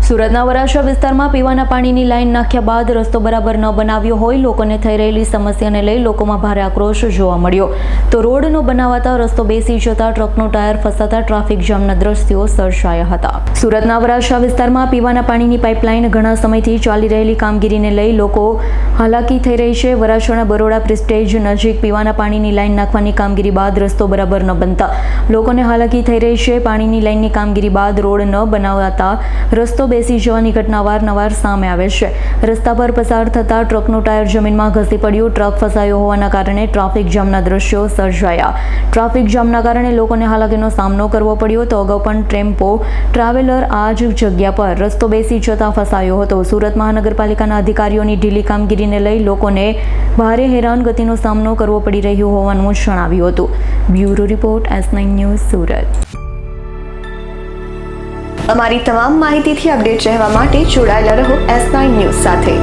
સુરતના વરાછા વિસ્તારમાં પીવાના પાણીની લાઈન નાખ્યા બાદ રસ્તો બરાબર ન બનાવ્યો હોય લોકોને થઈ રહેલી સમસ્યાને લઈ લોકોમાં ભારે આક્રોશ જોવા મળ્યો તો રોડ ન બનાવાતા રસ્તો બેસી જતા ટ્રકનો ટાયર ફસાતા ટ્રાફિક જામના દ્રશ્યો સર્જાયા હતા। સુરતના વરાછા વિસ્તારમાં પીવાના પાણીની પાઇપલાઇન ઘણા સમયથી ચાલી રહેલી કામગીરીને લઈ લોકો હાલાકી થઈ રહી છે। વરાછાના બરોડા પ્રેસ્ટેજ નજીક પીવાના પાણીની લાઈન નાખવાની કામગીરી બાદ રસ્તો બરાબર ન બનતા લોકોને હાલાકી થઈ રહી છે। પાણીની લાઈનની કામગીરી બાદ રોડ ન બનાવાતા રસ્તો બેસી જવાની ઘટના વારંવાર સામે આવે છે। રસ્તા પર પસાર થતા ટ્રકનું ટાયર જમીનમાં ઘસી પડ્યું। ટ્રક ફસાયો હોવાના કારણે ટ્રાફિક જામના દ્રશ્યો સર્જાયા। ટ્રાફિક જામના કારણે લોકોને હાલાકીનો સામનો કરવો પડ્યો તો અગાઉ પણ ટેમ્પો ટ્રાવેલર આ જ જગ્યા પર રસ્તો બેસી જતા ફસાયો હતો। સુરત મહાનગરપાલિકાના અધિકારીઓની ઢીલી કામગીરીને લઈ લોકોને ભારે હેરાનગતિનો સામનો કરવો પડી રહ્યો હોવાનું જણાવ્યું હતું। Bureau report S9 news Surat. અમારી તમામ માહિતીથી અપડેટ રહેવા માટે જોડાયેલા રહો S9 ન્યૂઝ સાથે।